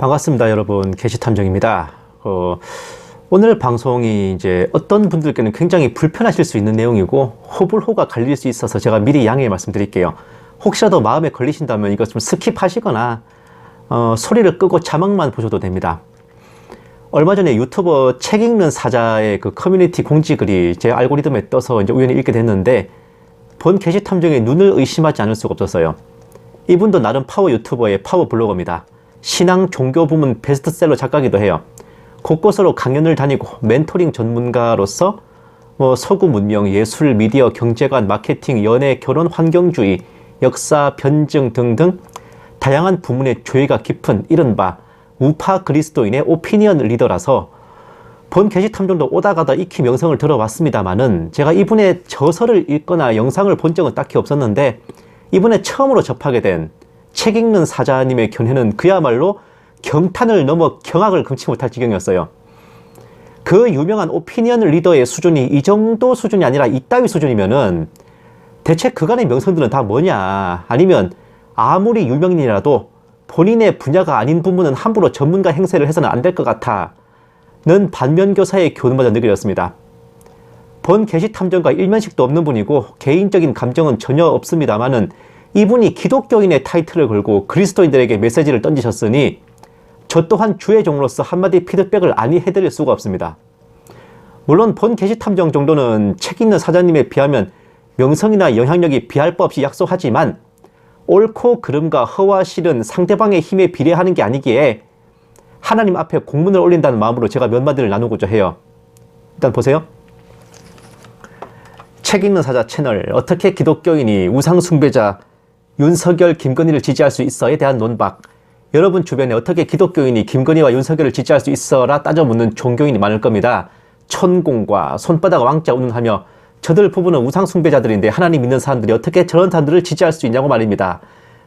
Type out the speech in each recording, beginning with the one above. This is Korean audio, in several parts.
반갑습니다, 여러분. 게시탐정입니다. 오늘 방송이 이제 어떤 분들께는 굉장히 불편하실 수 있는 내용이고 호불호가 갈릴 수 있어서 제가 미리 양해 말씀드릴게요. 혹시라도 마음에 걸리신다면 이거 좀 스킵하시거나 소리를 끄고 자막만 보셔도 됩니다. 얼마 전에 유튜버 책 읽는 사자의 그 커뮤니티 공지글이 제 알고리즘에 떠서 이제 우연히 읽게 됐는데 본 게시탐정의 눈을 의심하지 않을 수가 없었어요. 이분도 나름 파워 유튜버의 파워 블로거입니다. 신앙 종교 부문 베스트셀러 작가기도 해요. 곳곳으로 강연을 다니고 멘토링 전문가로서 서구 문명, 예술, 미디어, 경제관, 마케팅, 연애, 결혼, 환경주의, 역사, 변증 등등 다양한 부문의 조예가 깊은 이른바 우파 그리스도인의 오피니언 리더라서 본 게시탐정도 오다가다 익히 명성을 들어왔습니다만은 제가 이분의 저서를 읽거나 영상을 본 적은 딱히 없었는데 이분의 처음으로 접하게 된 책 읽는 사자님의 견해는 그야말로 경탄을 넘어 경악을 금치 못할 지경이었어요. 그 유명한 오피니언 리더의 수준이 이 정도 수준이 아니라 이따위 수준이면은 대체 그간의 명성들은 다 뭐냐, 아니면 아무리 유명인이라도 본인의 분야가 아닌 부분은 함부로 전문가 행세를 해서는 안 될 것 같아 는 반면교사의 교훈마저 느껴졌습니다. 본 게시탐정과 일면식도 없는 분이고 개인적인 감정은 전혀 없습니다만은 이분이 기독교인의 타이틀을 걸고 그리스도인들에게 메시지를 던지셨으니 저 또한 주의 종으로서 한마디 피드백을 아니 해드릴 수가 없습니다. 물론 본 게시탐정 정도는 책 읽는 사자님에 비하면 명성이나 영향력이 비할 바 없이 약소하지만 옳고 그름과 허와 실은 상대방의 힘에 비례하는 게 아니기에 하나님 앞에 공문을 올린다는 마음으로 제가 몇 마디를 나누고자 해요. 일단 보세요. 책 읽는 사자 채널, 어떻게 기독교인이 우상숭배자 윤석열, 김건희를 지지할 수 있어에 대한 논박. 여러분 주변에 어떻게 기독교인이 김건희와 윤석열을 지지할 수 있어라 따져 묻는 종교인이 많을 겁니다. 천공과 손바닥 왕자 운운하며 저들 부부는 우상숭배자들인데 하나님 믿는 사람들이 어떻게 저런 사람들을 지지할 수 있냐고 말입니다.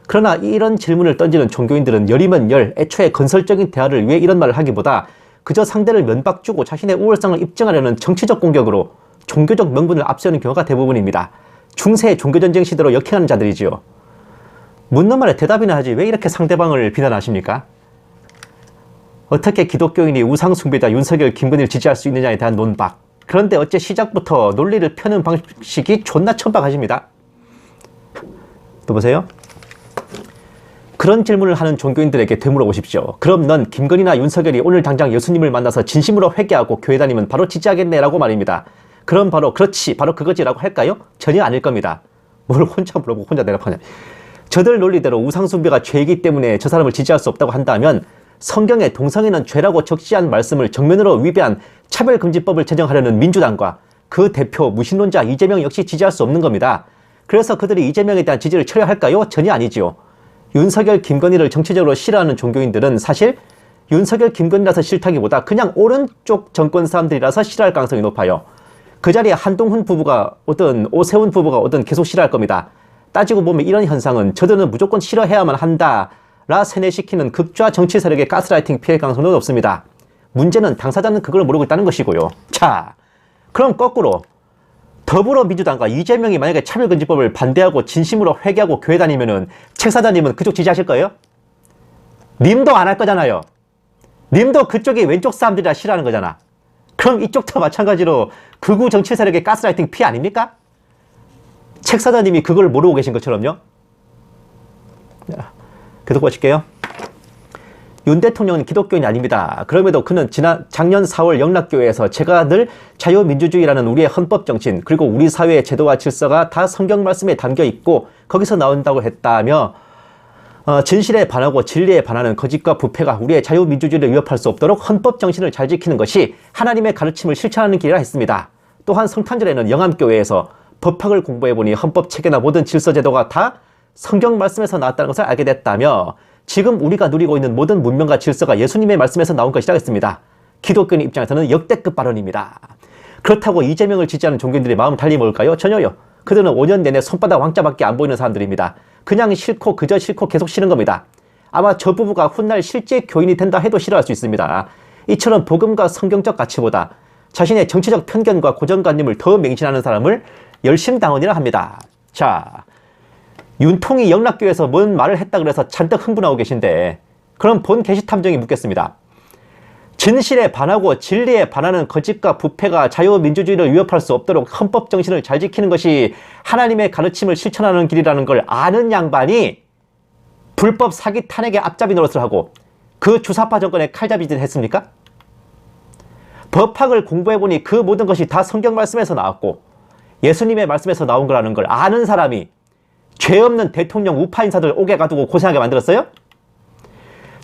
그러나 이런 질문을 던지는 종교인들은 열이면 열, 애초에 건설적인 대화를 위해 이런 말을 하기보다 그저 상대를 면박 주고 자신의 우월성을 입증하려는 정치적 공격으로 종교적 명분을 앞세우는 경우가 대부분입니다. 중세 종교전쟁 시대로 역행하는 자들이지요. 묻는 말에 대답이나 하지 왜 이렇게 상대방을 비난하십니까? 어떻게 기독교인이 우상숭배자 윤석열, 김건희를 지지할 수 있느냐에 대한 논박. 그런데 어째 시작부터 논리를 펴는 방식이 존나 천박하십니다. 또 보세요. 그런 질문을 하는 종교인들에게 되물어 보십시오. 그럼 넌 김건희나 윤석열이 오늘 당장 예수님을 만나서 진심으로 회개하고 교회 다니면 바로 지지하겠네 라고 말입니다. 그럼 바로 그렇지, 바로 그거지 라고 할까요? 전혀 아닐 겁니다. 뭘 혼자 물어보고 혼자 대답하냐. 저들 논리대로 우상숭배가 죄이기 때문에 저 사람을 지지할 수 없다고 한다면 성경에 동성애는 죄라고 적시한 말씀을 정면으로 위배한 차별금지법을 제정하려는 민주당과 그 대표 무신론자 이재명 역시 지지할 수 없는 겁니다. 그래서 그들이 이재명에 대한 지지를 철회할까요? 전혀 아니지요. 윤석열, 김건희를 정치적으로 싫어하는 종교인들은 사실 윤석열, 김건희라서 싫다기보다 그냥 오른쪽 정권 사람들이라서 싫어할 가능성이 높아요. 그 자리에 한동훈 부부가 오든 오세훈 부부가 오든 계속 싫어할 겁니다. 따지고 보면 이런 현상은 저들은 무조건 싫어해야만 한다라 세뇌시키는 극좌 정치 세력의 가스라이팅 피해 가능성도 높습니다. 문제는 당사자는 그걸 모르고 있다는 것이고요. 자, 그럼 거꾸로 더불어민주당과 이재명이 만약에 차별금지법을 반대하고 진심으로 회개하고 교회 다니면은 책 사자님은 그쪽 지지하실 거예요? 님도 안 할 거잖아요. 님도 그쪽이 왼쪽 사람들이라 싫어하는 거잖아. 그럼 이쪽도 마찬가지로 극우 정치 세력의 가스라이팅 피해 아닙니까? 책 사자님이 그걸 모르고 계신 것처럼요. 계속 보실게요. 윤 대통령은 기독교인이 아닙니다. 그럼에도 그는 작년 4월 영락교회에서 제가 늘 자유민주주의라는 우리의 헌법 정신 그리고 우리 사회의 제도와 질서가 다 성경 말씀에 담겨 있고 거기서 나온다고 했다며 진실에 반하고 진리에 반하는 거짓과 부패가 우리의 자유민주주의를 위협할 수 없도록 헌법 정신을 잘 지키는 것이 하나님의 가르침을 실천하는 길이라 했습니다. 또한 성탄절에는 영암교회에서 법학을 공부해보니 헌법 체계나 모든 질서 제도가 다 성경 말씀에서 나왔다는 것을 알게 됐다며 지금 우리가 누리고 있는 모든 문명과 질서가 예수님의 말씀에서 나온 것이라고 했습니다. 기독교인 입장에서는 역대급 발언입니다. 그렇다고 이재명을 지지하는 종교인들이 마음 달리 먹을까요? 전혀요. 그들은 5년 내내 손바닥 왕자밖에 안 보이는 사람들입니다. 그냥 싫고 그저 싫고 계속 싫은 겁니다. 아마 저 부부가 훗날 실제 교인이 된다 해도 싫어할 수 있습니다. 이처럼 복음과 성경적 가치보다 자신의 정치적 편견과 고정관념을 더 맹신하는 사람을 열심당원이라 합니다. 자, 윤통이 영락교에서 뭔 말을 했다 그래서 잔뜩 흥분하고 계신데 그럼 본 게시탐정이 묻겠습니다. 진실에 반하고 진리에 반하는 거짓과 부패가 자유민주주의를 위협할 수 없도록 헌법 정신을 잘 지키는 것이 하나님의 가르침을 실천하는 길이라는 걸 아는 양반이 불법 사기 탄핵의 앞잡이 노릇을 하고 그 주사파 정권의 칼잡이짓을 했습니까? 법학을 공부해보니 그 모든 것이 다 성경 말씀에서 나왔고 예수님의 말씀에서 나온 거라는 걸 아는 사람이 죄 없는 대통령 우파 인사들 오게 가두고 고생하게 만들었어요?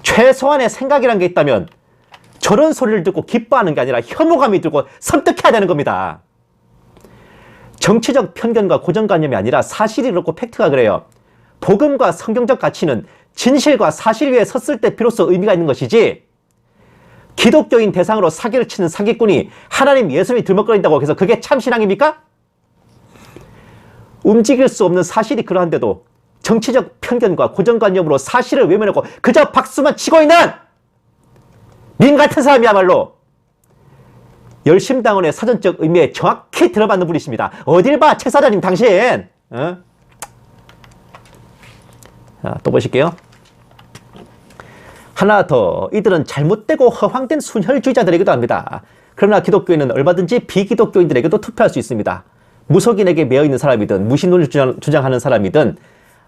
최소한의 생각이란 게 있다면 저런 소리를 듣고 기뻐하는 게 아니라 혐오감이 들고 섬뜩해야 되는 겁니다. 정치적 편견과 고정관념이 아니라 사실이 그렇고 팩트가 그래요. 복음과 성경적 가치는 진실과 사실 위에 섰을 때 비로소 의미가 있는 것이지, 기독교인 대상으로 사기를 치는 사기꾼이 하나님 예수님이 들먹거린다고 해서 그게 참 신앙입니까? 움직일 수 없는 사실이 그러한데도 정치적 편견과 고정관념으로 사실을 외면하고 그저 박수만 치고 있는 민 같은 사람이야말로 열심당원의 사전적 의미에 정확히 들어맞는 분이십니다. 어딜 봐, 최 사장님 당신. 어? 자, 또 보실게요. 하나 더, 이들은 잘못되고 허황된 순혈주의자들이기도 합니다. 그러나 기독교인은 얼마든지 비기독교인들에게도 투표할 수 있습니다. 무속인에게 매여있는 사람이든 무신론을 주장하는 사람이든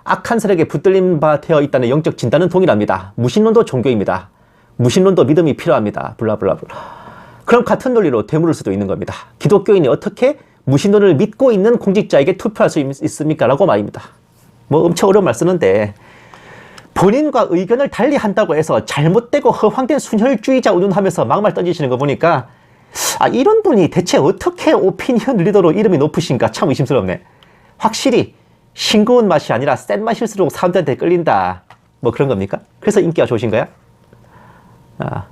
악한 세력에 붙들린 바 되어 있다는 영적 진단은 동일합니다. 무신론도 종교입니다. 무신론도 믿음이 필요합니다. 블라블라블라. 그럼 같은 논리로 되물을 수도 있는 겁니다. 기독교인이 어떻게 무신론을 믿고 있는 공직자에게 투표할 수 있습니까? 라고 말입니다. 뭐 엄청 어려운 말 쓰는데, 본인과 의견을 달리 한다고 해서 잘못되고 허황된 순혈주의자 운운하면서 막말 던지시는 거 보니까 이런 분이 대체 어떻게 오피니언 리더로 이름이 높으신가 참 의심스럽네. 확실히 싱거운 맛이 아니라 센 맛일수록 사람들한테 끌린다, 뭐 그런 겁니까? 그래서 인기가 좋으신 거야?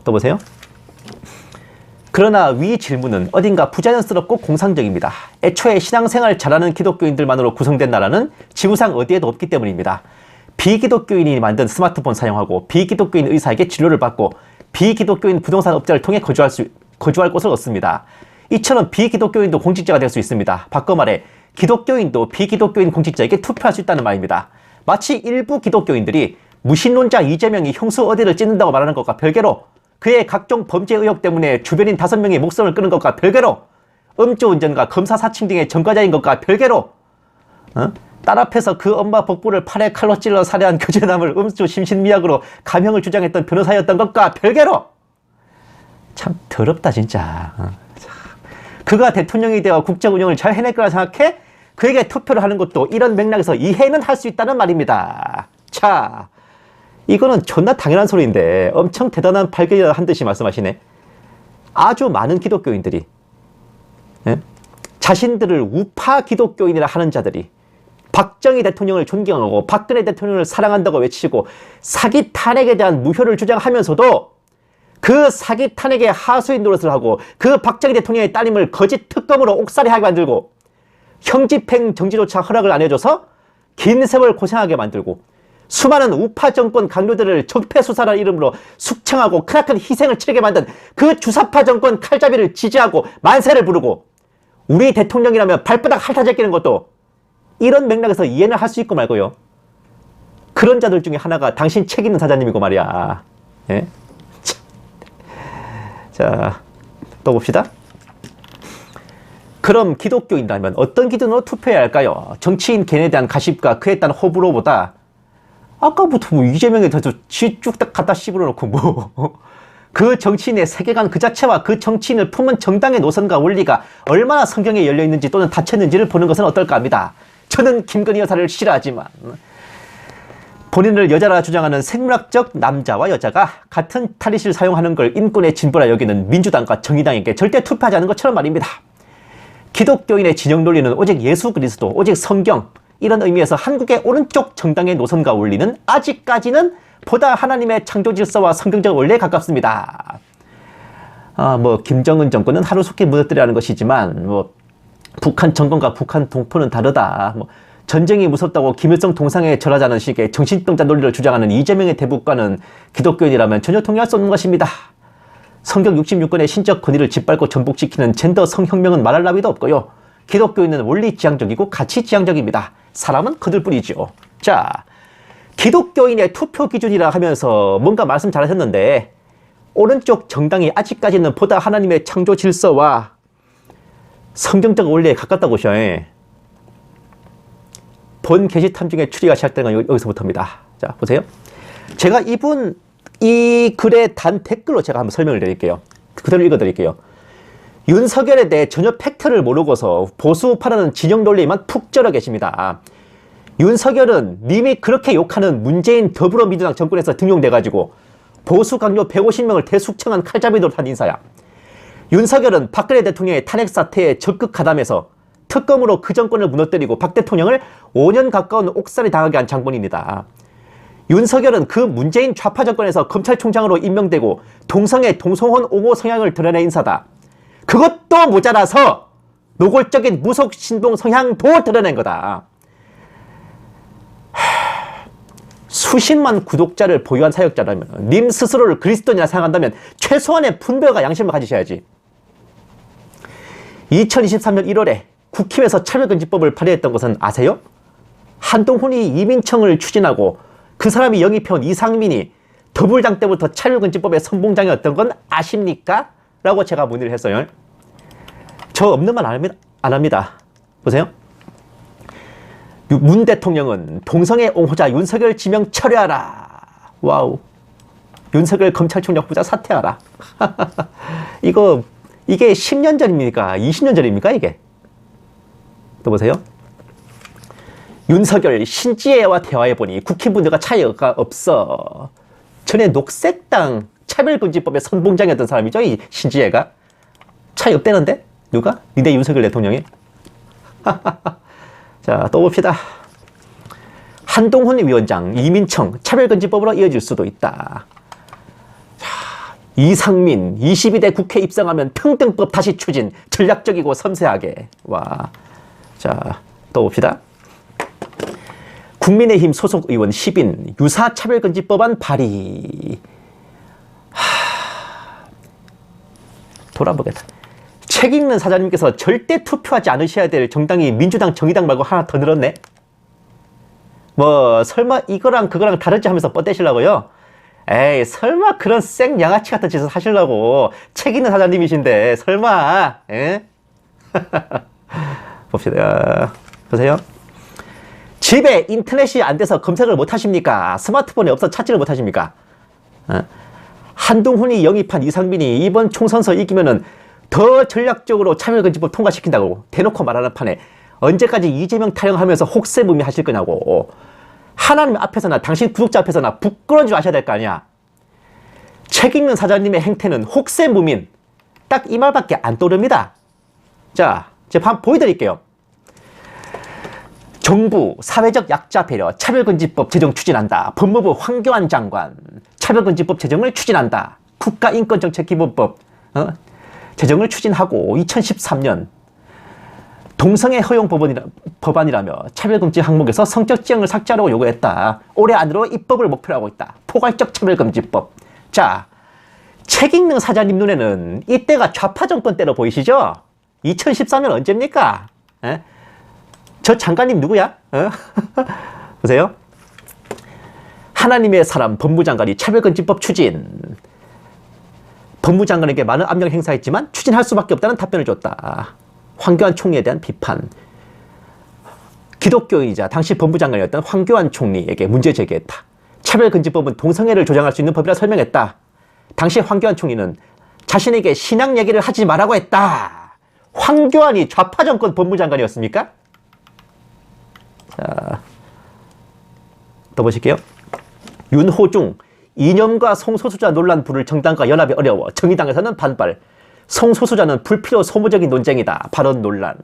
또 보세요. 그러나 위 질문은 어딘가 부자연스럽고 공상적입니다. 애초에 신앙생활 잘하는 기독교인들만으로 구성된 나라는 지구상 어디에도 없기 때문입니다. 비기독교인이 만든 스마트폰 사용하고 비기독교인 의사에게 진료를 받고 비기독교인 부동산 업자를 통해 거주할 곳을 얻습니다. 이처럼 비기독교인도 공직자가 될 수 있습니다. 바꿔 말해 기독교인도 비기독교인 공직자에게 투표할 수 있다는 말입니다. 마치 일부 기독교인들이 무신론자 이재명이 형수 어디를 찢는다고 말하는 것과 별개로, 그의 각종 범죄 의혹 때문에 주변인 5명의 목숨을 끊은 것과 별개로, 음주운전과 검사 사칭 등의 전과자인 것과 별개로, 딸 앞에서 그 엄마 복부를 팔에 칼로 찔러 살해한 교제남을 음주 심신미약으로 감형을 주장했던 변호사였던 것과 별개로, 참 더럽다 진짜. 그가 대통령이 되어 국정 운영을 잘 해낼 거라 생각해 그에게 투표를 하는 것도 이런 맥락에서 이해는 할 수 있다는 말입니다. 자, 이거는 존나 당연한 소리인데 엄청 대단한 발견이라 한 듯이 말씀하시네. 아주 많은 기독교인들이, 자신들을 우파 기독교인이라 하는 자들이 박정희 대통령을 존경하고 박근혜 대통령을 사랑한다고 외치고 사기 탄핵에 대한 무효를 주장하면서도 그 사기 탄핵의 하수인 노릇을 하고 그 박정희 대통령의 따님을 거짓 특검으로 옥살이하게 만들고 형집행 정지조차 허락을 안 해줘서 긴 세월 고생하게 만들고 수많은 우파 정권 강요들을 적폐수사라는 이름으로 숙청하고 크나큰 희생을 치르게 만든 그 주사파 정권 칼잡이를 지지하고 만세를 부르고 우리 대통령이라면 발바닥 핥아 제끼는 것도 이런 맥락에서 이해는 할 수 있고 말고요. 그런 자들 중에 하나가 당신 책 있는 사장님이고 말이야. 예? 자, 또 봅시다. 그럼 기독교인이라면 어떤 기준으로 투표해야 할까요? 정치인 개인에 대한 가십과 그에 따른 호불호보다 아까부터 뭐 이재명에 대해서 쭉 갖다 씹어놓고 뭐 그 정치인의 세계관 그 자체와 그 정치인을 품은 정당의 노선과 원리가 얼마나 성경에 열려있는지 또는 닫혔는지를 보는 것은 어떨까 합니다. 저는 김건희 여사를 싫어하지만 본인을 여자라 주장하는 생물학적 남자와 여자가 같은 탈의실을 사용하는 걸 인권의 진보라 여기는 민주당과 정의당에게 절대 투표하지 않는 것처럼 말입니다. 기독교인의 진영 논리는 오직 예수 그리스도, 오직 성경, 이런 의미에서 한국의 오른쪽 정당의 노선과 원리는 아직까지는 보다 하나님의 창조 질서와 성경적 원리에 가깝습니다. 뭐 김정은 정권은 하루속히 무너뜨리라는 것이지만 뭐 북한 정권과 북한 동포는 다르다. 뭐 전쟁이 무섭다고 김일성 동상에 절하자는 식의 정신병자 논리를 주장하는 이재명의 대북과는 기독교인이라면 전혀 동의할 수 없는 것입니다. 성경 66권의 신적 권위를 짓밟고 전복시키는 젠더 성혁명은 말할 나위도 없고요. 기독교인은 원리 지향적이고 가치 지향적입니다. 사람은 거들 뿐이죠. 자, 기독교인의 투표 기준이라 하면서 뭔가 말씀 잘하셨는데 오른쪽 정당이 아직까지는 보다 하나님의 창조 질서와 성경적 원리에 가깝다고 보셔. 본 게시탐 중에 추리가 시작되는 건 여기서부터입니다. 자, 보세요. 제가 이 글에 단 댓글로 제가 한번 설명을 드릴게요. 그대로 읽어드릴게요. 윤석열에 대해 전혀 팩트를 모르고서 보수파라는 진영 논리에만 푹 쩔어 계십니다. 윤석열은 님이 그렇게 욕하는 문재인 더불어민주당 정권에서 등용돼가지고 보수 강요 150명을 대숙청한 칼잡이로 한 인사야. 윤석열은 박근혜 대통령의 탄핵 사태에 적극 가담해서 특검으로 그 정권을 무너뜨리고 박 대통령을 5년 가까운 옥살이 당하게 한 장본인이다. 윤석열은 그 문재인 좌파 정권에서 검찰총장으로 임명되고 동성애 동성혼 옹호 성향을 드러낸 인사다. 그것도 모자라서 노골적인 무속 신동 성향도 드러낸 거다. 수십만 구독자를 보유한 사역자라면, 님 스스로를 그리스도인이라 생각한다면 최소한의 분별과 양심을 가지셔야지. 2023년 1월에 국힘에서 차별금지법을 발의했던 것은 아세요? 한동훈이 이민청을 추진하고 그 사람이 영입해온 이상민이 더불당 때부터 차별금지법의 선봉장이었던 건 아십니까? 라고 제가 문의를 했어요. 저 없는 말 안 합니다. 보세요. 문 대통령은 동성애 옹호자 윤석열 지명 철회하라. 와우. 윤석열 검찰총장 후보자 사퇴하라. 이게 10년 전입니까? 20년 전입니까? 이게? 또 보세요. 윤석열 신지혜와 대화해보니 국힘분들과 차이가 없어. 전에 녹색당 차별금지법의 선봉장이었던 사람이죠. 이 신지혜가. 차이 없대는데? 누가? 니네 윤석열 대통령이? 자, 또 봅시다. 한동훈 위원장, 이민청, 차별금지법으로 이어질 수도 있다. 자, 이상민, 22대 국회 입성하면 평등법 다시 추진, 전략적이고 섬세하게. 와. 자, 또 봅시다. 국민의힘 소속 의원 10인, 유사차별금지법안 발의. 돌아보겠다. 책 읽는 사장님께서 절대 투표하지 않으셔야 될 정당이 민주당, 정의당 말고 하나 더 늘었네? 뭐 설마 이거랑 그거랑 다르지 하면서 뻗대시려고요? 에이, 설마 그런 생 양아치 같은 짓을 하시려고. 책 읽는 사장님이신데 설마. 에? 봅시다. 보세요. 집에 인터넷이 안 돼서 검색을 못 하십니까? 스마트폰이 없어 찾지를 못 하십니까? 한동훈이 영입한 이상민이 이번 총선서 이기면은 더 전략적으로 차별금지법 통과시킨다고 대놓고 말하는 판에 언제까지 이재명 타령하면서 혹세무미 하실 거냐고. 하나님 앞에서나 당신 구독자 앞에서나 부끄러운 줄 아셔야 될 거 아니야. 책 읽는 사장님의 행태는 혹세무민. 딱 이 말밖에 안 떠오릅니다. 자, 제가 한번 보여드릴게요. 정부 사회적 약자 배려 차별금지법 제정 추진한다. 법무부 황교안 장관 차별금지법 제정을 추진한다. 국가인권정책기본법 제정을 추진하고 2013년 동성애 허용 법안이라며 차별금지 항목에서 성적 지향을 삭제하라고 요구했다. 올해 안으로 입법을 목표로 하고 있다. 포괄적 차별금지법. 자, 책 읽는 사장님 눈에는 이때가 좌파 정권 때로 보이시죠? 2014년 언제입니까? 에? 저 장관님 누구야? 보세요. 하나님의 사람 법무장관이 차별금지법 추진. 법무장관에게 많은 압력을 행사했지만 추진할 수밖에 없다는 답변을 줬다. 황교안 총리에 대한 비판. 기독교인이자 당시 법무장관이었던 황교안 총리에게 문제 제기했다. 차별금지법은 동성애를 조장할 수 있는 법이라 설명했다. 당시 황교안 총리는 자신에게 신앙 얘기를 하지 말라고 했다. 황교안이 좌파 정권 법무장관이었습니까? 자, 더 보실게요. 윤호중, 이념과 성소수자 논란 부를 정당과 연합이 어려워 정의당에서는 반발. 성소수자는 불필요 소모적인 논쟁이다. 발언 논란.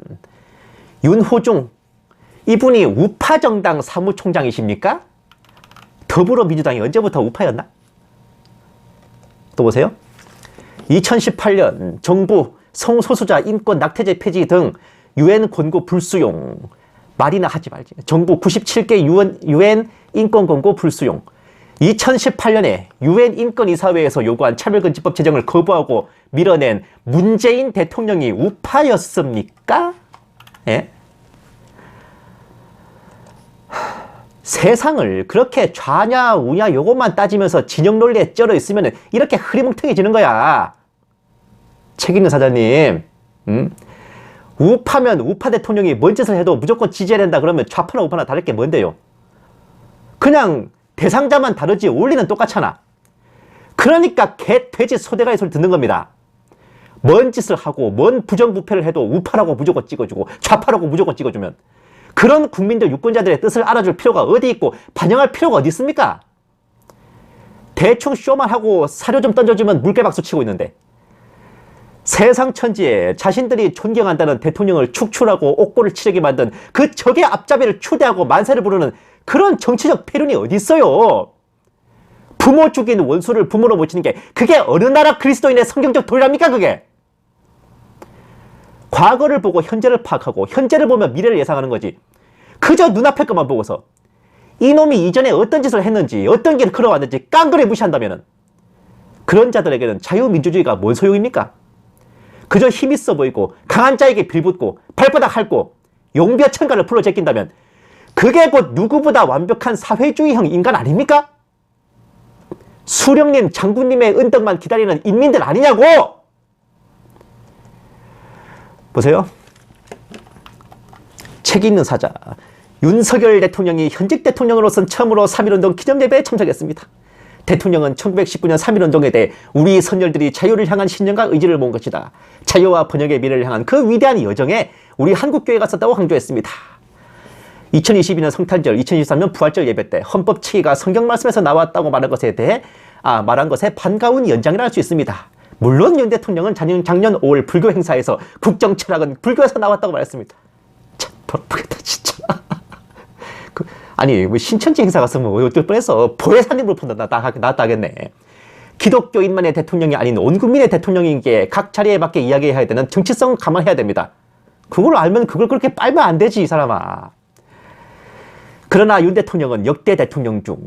윤호중, 이분이 우파정당 사무총장이십니까? 더불어민주당이 언제부터 우파였나? 또 보세요. 2018년 정부 성소수자 인권 낙태죄 폐지 등 UN 권고 불수용. 말이나 하지 말지. 정부 97개 UN 인권 권고 불수용. 2018년에 UN 인권이사회에서 요구한 차별금지법 제정을 거부하고 밀어낸 문재인 대통령이 우파였습니까? 예? 세상을 그렇게 좌냐 우냐 요것만 따지면서 진영 논리에 쩔어 있으면 이렇게 흐리멍텅해지는 거야. 책 읽는 사장님, 우파면 우파 대통령이 뭔 짓을 해도 무조건 지지해야 된다 그러면 좌파나 우파나 다를 게 뭔데요? 그냥 대상자만 다르지 원리는 똑같잖아. 그러니까 개, 돼지, 소대가리 소리 듣는 겁니다. 뭔 짓을 하고 뭔 부정부패를 해도 우파라고 무조건 찍어주고 좌파라고 무조건 찍어주면 그런 국민들 유권자들의 뜻을 알아줄 필요가 어디 있고 반영할 필요가 어디 있습니까? 대충 쇼만 하고 사료 좀 던져주면 물개박수 치고 있는데 세상 천지에 자신들이 존경한다는 대통령을 축출하고 옥고를 치르게 만든 그 적의 앞잡이를 추대하고 만세를 부르는 그런 정치적 폐륜이 어디 있어요? 부모 죽인 원수를 부모로 모치는 게 그게 어느 나라 그리스도인의 성경적 도리랍니까 그게? 과거를 보고 현재를 파악하고 현재를 보면 미래를 예상하는 거지. 그저 눈앞의 것만 보고서 이놈이 이전에 어떤 짓을 했는지 어떤 길을 걸어왔는지 깡그리 무시한다면 그런 자들에게는 자유민주주의가 뭔 소용입니까? 그저 힘있어 보이고 강한 자에게 빌붙고 발바닥 핥고 용비어 천가를 풀어 제낀다면 그게 곧 누구보다 완벽한 사회주의형 인간 아닙니까? 수령님, 장군님의 은덕만 기다리는 인민들 아니냐고! 보세요. 책 있는 사자. 윤석열 대통령이 현직 대통령으로서는 처음으로 3.1운동 기념예배에 참석했습니다. 대통령은 1919년 3.1운동에 대해 우리 선열들이 자유를 향한 신념과 의지를 모은 것이다. 자유와 번영의 미래를 향한 그 위대한 여정에 우리 한국교회가 썼다고 강조했습니다. 2022년 성탄절, 2023년 부활절 예배 때 헌법 체계가 성경 말씀에서 나왔다고 말한 것에 대해 말한 것에 반가운 연장이라 할 수 있습니다. 물론 윤 대통령은 작년 5월 불교 행사에서 국정 철학은 불교에서 나왔다고 말했습니다. 참 더럽겠다 진짜. 아니 뭐 신천지 행사 갔으면 어쩔 뻔해서 보혜사님으로 본다 나왔다 하겠네. 기독교인만의 대통령이 아닌 온 국민의 대통령인 게 각 자리에 맞게 이야기해야 되는 정치성 감안해야 됩니다. 그걸 알면 그걸 그렇게 빨면 안 되지 이 사람아. 그러나 윤 대통령은 역대 대통령 중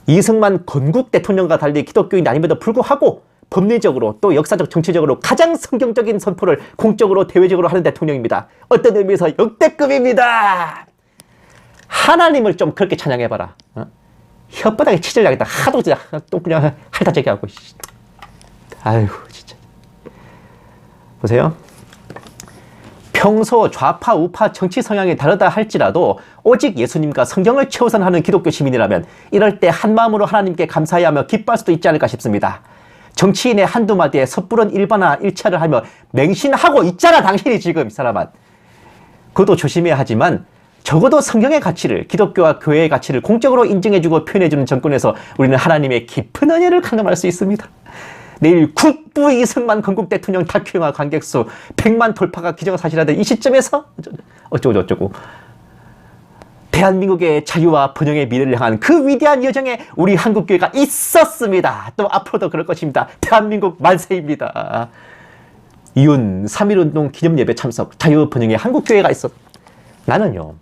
이승만 건국 대통령과 달리 기독교인이 아님에도 불구하고 법리적으로 또 역사적 정치적으로 가장 성경적인 선포를 공적으로 대외적으로 하는 대통령입니다. 어떤 의미에서 역대급입니다. 하나님을 좀 그렇게 찬양해봐라. 혓바닥에 치질 나겠다. 하도 진짜 또 그냥 핥아재기 하고. 아이고 진짜. 보세요. 평소 좌파 우파 정치 성향이 다르다 할지라도 오직 예수님과 성경을 최우선하는 기독교 시민이라면 이럴 때 한마음으로 하나님께 감사해야 하며 기뻐할 수도 있지 않을까 싶습니다. 정치인의 한두 마디에 섣부른 일반화 일차를 하며 맹신하고 있잖아 당신이 지금 이 사람아. 그것도 조심해야 하지만 적어도 성경의 가치를 기독교와 교회의 가치를 공적으로 인정해주고 표현해주는 정권에서 우리는 하나님의 깊은 은혜를 강감할 수 있습니다. 내일 국부 이승만 건국 대통령 다큐 영화 관객수 100만 돌파가 기정사실화된 이 시점에서 어쩌고 대한민국의 자유와 번영의 미래를 향한 그 위대한 여정에 우리 한국교회가 있었습니다. 또 앞으로도 그럴 것입니다. 대한민국 만세입니다. 이윤 3.1운동 기념예배 참석 자유 번영의 한국교회가 있었. 나는요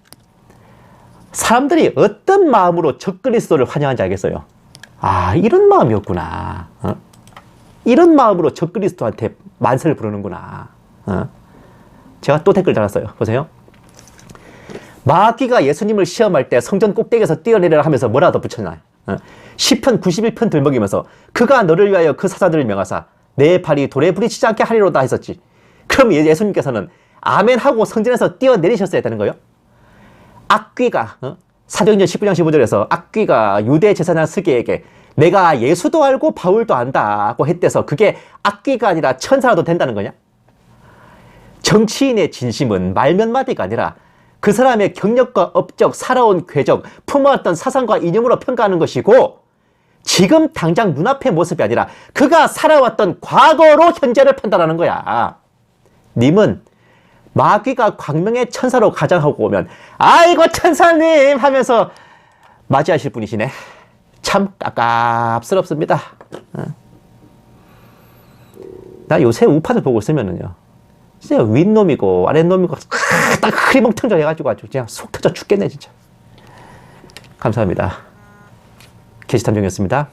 사람들이 어떤 마음으로 적그리스도를 환영하는지 알겠어요. 아 이런 마음이었구나. 이런 마음으로 적그리스도한테 만세를 부르는구나. 제가 또 댓글 달았어요. 보세요. 마귀가 예수님을 시험할 때 성전 꼭대기에서 뛰어내리라 하면서 뭐라 더 붙였나요? 시편 91편 들먹이면서 그가 너를 위하여 그 사자들을 명하사 내 발이 돌에 부딪히지 않게 하리로다 했었지. 그럼 예수님께서는 아멘 하고 성전에서 뛰어내리셨어야 되는 거예요? 악귀가 사도행전 19장 15절에서 악귀가 유대 제사장 스게에게 내가 예수도 알고 바울도 안다고 했대서 그게 악귀가 아니라 천사라도 된다는 거냐? 정치인의 진심은 말 몇 마디가 아니라 그 사람의 경력과 업적, 살아온 궤적, 품어왔던 사상과 이념으로 평가하는 것이고 지금 당장 눈앞의 모습이 아니라 그가 살아왔던 과거로 현재를 판단하는 거야. 님은 마귀가 광명의 천사로 가장하고 오면 아이고 천사님 하면서 맞이하실 분이시네. 참 깝깝스럽습니다. 나 요새 우파들 보고 있으면은요 진짜 윗놈이고 아랫놈이고 딱 흐리멍텅져 해가지고 아주 그냥 속 터져 죽겠네 진짜. 감사합니다. 게시탐정이었습니다.